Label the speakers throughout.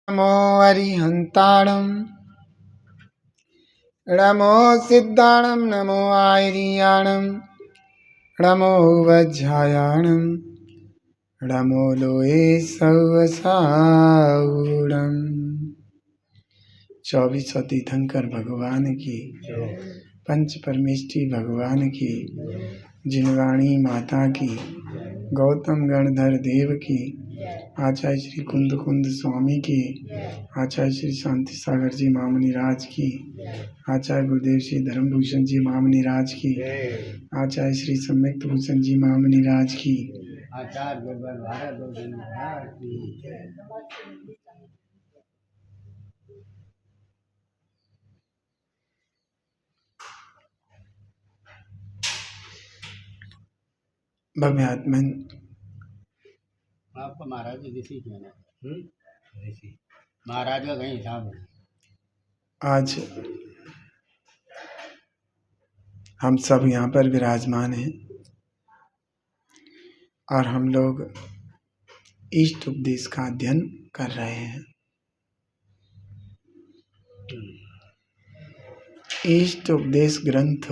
Speaker 1: नमो अरिहन्ताणं नमो सिद्धाणं नमो आयर्याणं नमो वज्रायाणं नमो लोये सवसाऊणम्। 24 तीर्थंकर भगवान की, पंच परमेष्ठी भगवान की, जिनवाणी माता की, गौतम गणधर देव की, आचार्य श्री कुंद कुंद स्वामी की, आचार्य श्री शांति सागर जी मामनी राज की, आचार्य गुरुदेव श्री धर्मभूषण जी मामनी राज की, आचार्य श्री सम्यक्त भूषण जी मामनी राज की, आचार्य गुरुवर भारत महाराज की। भव्यात्मन
Speaker 2: आपका महाराज जी ऋषि क्यों ना ऋषि महाराज का कहीं हिसाब है।
Speaker 1: आज हम सब यहाँ पर विराजमान हैं और हम लोग इष्ट उपदेश का अध्ययन कर रहे हैं। इष्ट उपदेश ग्रंथ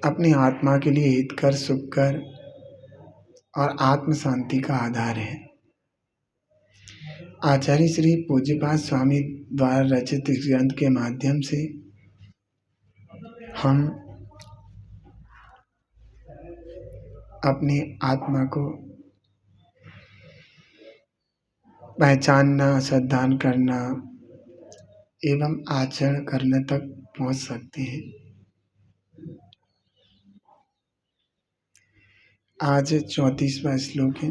Speaker 1: अपनी आत्मा के लिए हितकर, सुखकर और आत्म शांति का आधार है। आचार्य श्री पूज्यपाद स्वामी द्वारा रचित इस ग्रंथ के माध्यम से हम अपनी आत्मा को पहचानना, श्रद्धान करना एवं आचरण करने तक पहुंच सकते हैं। आज 34वां श्लोक है।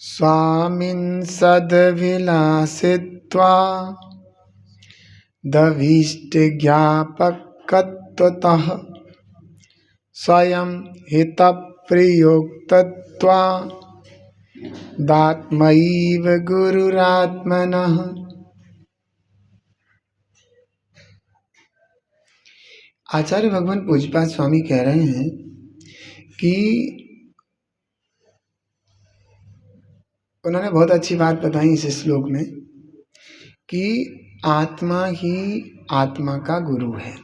Speaker 1: स्वामिन् सद्विलासित्वा दविष्टज्ञापकत्वतः स्वयं हितप्रियोक्तत्वा दात्मैव गुरुरात्मनः। आचार्य भगवान पूज्यपाद स्वामी कह रहे हैं कि उन्होंने बहुत अच्छी बात बताई इस श्लोक में कि आत्मा ही आत्मा का गुरु है,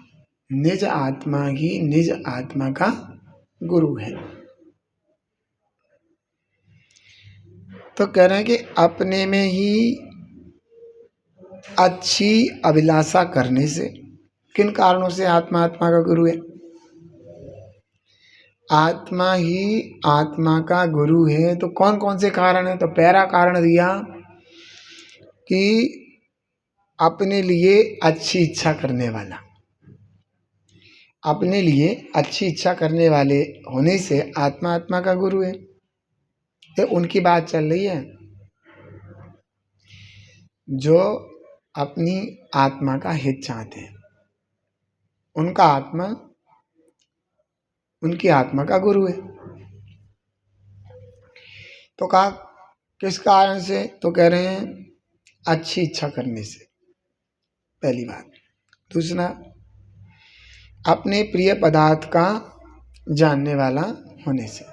Speaker 1: निज आत्मा ही निज आत्मा का गुरु है। तो कह रहे हैं कि अपने में ही अच्छी अभिलाषा करने से, किन कारणों से आत्मा आत्मा का गुरु है? आत्मा ही आत्मा का गुरु है तो कौन कौन से कारण है? तो पहला कारण दिया कि अपने लिए अच्छी इच्छा करने वाला, अपने लिए अच्छी इच्छा करने वाले होने से आत्मा आत्मा का गुरु है। तो उनकी बात चल रही है जो अपनी आत्मा का हित चाहते हैं, उनका आत्मा उनकी आत्मा का गुरु है। तो कहा किस कारण से? तो कह रहे हैं अच्छी इच्छा करने से, पहली बात। दूसरा, अपने प्रिय पदार्थ का जानने वाला होने से।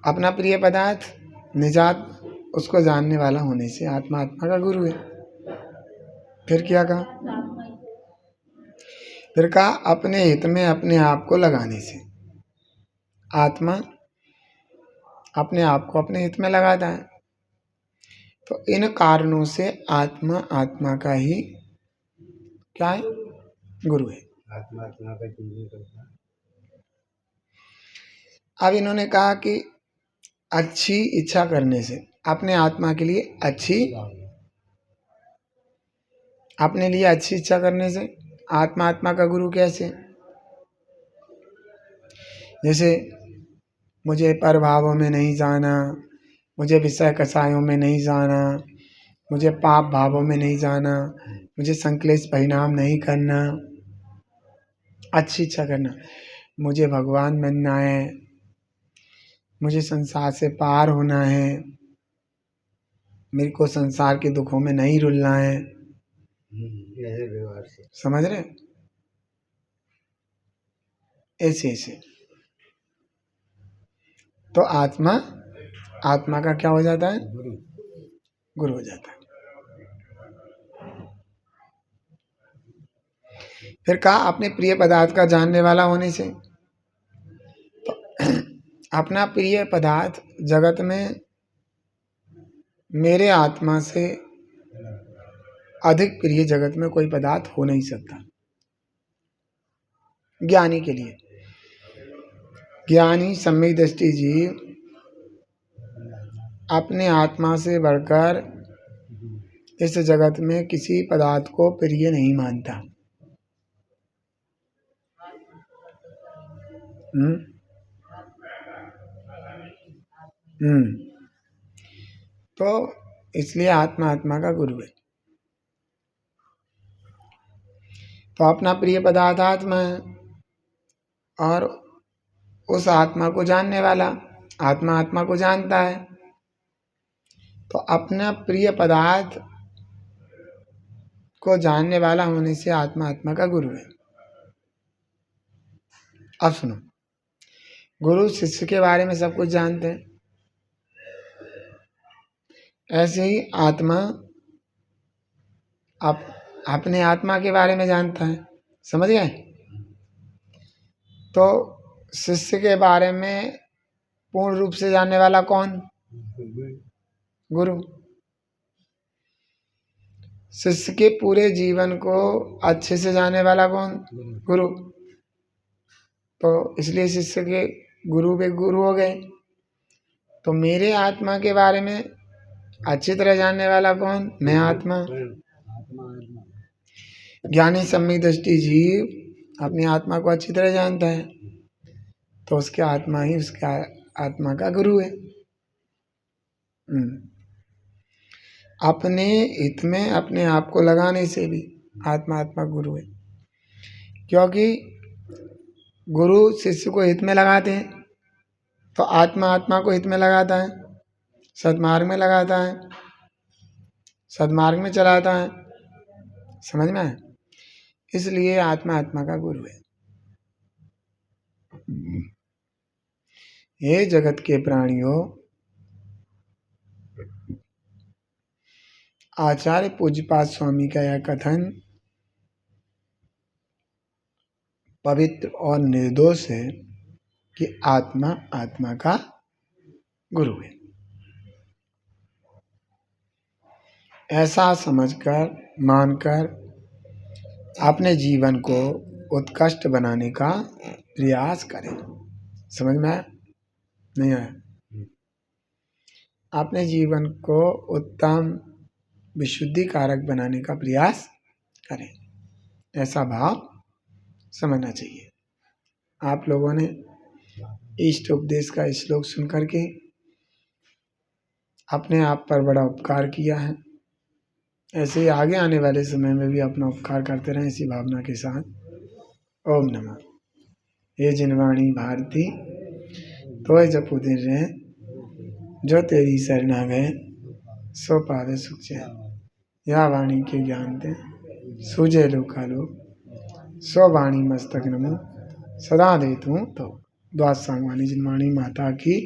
Speaker 1: अपना प्रिय पदार्थ निजात उसको जानने वाला होने से आत्मा आत्मा का गुरु है। फिर क्या कहा? फिर कहा अपने हित में अपने आप को लगाने से। आत्मा अपने आप को अपने हित में लगाता है। तो इन कारणों से आत्मा आत्मा का ही क्या है? गुरु है।
Speaker 2: आत्मा आत्मा का चिंतन करता है।
Speaker 1: अब इन्होंने कहा कि अच्छी इच्छा करने से, अपने आत्मा के लिए अपने लिए अच्छी इच्छा करने से आत्मा आत्मा का गुरु कैसे? जैसे मुझे पर भावों में नहीं जाना, मुझे विषय कषायों में नहीं जाना, मुझे पाप भावों में नहीं जाना, मुझे संक्लेश परिणाम नहीं करना, अच्छी इच्छा करना, मुझे भगवान बनना है, मुझे संसार से पार होना है, मेरे को संसार के दुखों में नहीं रुलना है,
Speaker 2: ऐसे व्यवहार से
Speaker 1: समझ रहे? ऐसे ऐसे तो आत्मा का क्या हो जाता है? गुरु हो जाता है। फिर कहा अपने प्रिय पदार्थ का जानने वाला होने से, तो अपना प्रिय पदार्थ जगत में मेरे आत्मा से अधिक प्रिय जगत में कोई पदार्थ हो नहीं सकता। ज्ञानी के लिए, ज्ञानी सम्यक दृष्टि जीव अपने आत्मा से बढ़कर इस जगत में किसी पदार्थ को प्रिय नहीं मानता। तो इसलिए आत्मा का गुरु है। तो अपना प्रिय पदार्थ आत्मा है और उस आत्मा को जानने वाला आत्मा को जानता है। तो अपना प्रिय पदार्थ को जानने वाला होने से आत्मा का गुरु है। अब सुनो, गुरु शिष्य के बारे में सब कुछ जानते हैं, ऐसे ही आत्मा अपने आत्मा के बारे में जानता है। समझ गए? तो शिष्य के बारे में पूर्ण रूप से जानने वाला कौन? गुरु। शिष्य के पूरे जीवन को अच्छे से जानने वाला कौन? गुरु। तो इसलिए शिष्य के गुरु भी गुरु हो गए। तो मेरे आत्मा के बारे में अच्छी तरह जानने वाला कौन? मैं आत्मा। ज्ञानी सम्यक दृष्टि जीव अपनी आत्मा को अच्छी तरह जानता है, तो उसके आत्मा ही उसका आत्मा का गुरु है। अपने हित में अपने आप को लगाने से भी आत्मा गुरु है, क्योंकि गुरु शिष्य को हित में लगाते हैं, तो आत्मा को हित में लगाता है, सद्मार्ग में लगाता है, सद्मार्ग में चलाता है। समझ में आए? इसलिए आत्मा का गुरु है। हे जगत के प्राणियों, आचार्य पूज्यपाद स्वामी का यह कथन पवित्र और निर्दोष है कि आत्मा का गुरु है। ऐसा समझकर मानकर अपने जीवन को उत्कृष्ट बनाने का प्रयास करें। समझ में आया? नहीं आया? अपने जीवन को उत्तम विशुद्धि कारक बनाने का प्रयास करें, ऐसा भाव समझना चाहिए। आप लोगों ने इष्ट उपदेश का श्लोक सुन करके अपने आप पर बड़ा उपकार किया है। ऐसे ही आगे आने वाले समय में भी अपना उपकार करते रहें इसी भावना के साथ। ओम नमः। हे जिनवाणी भारती तो जपू दिन रहे, जो तेरी शरणा गए सो पावे सुख चैन। या वाणी के ज्ञान दे सूझे लोकालो, सो वाणी मस्तक नमो सदा दे तू। तो द्वादश सांगवानी जिनवाणी माता की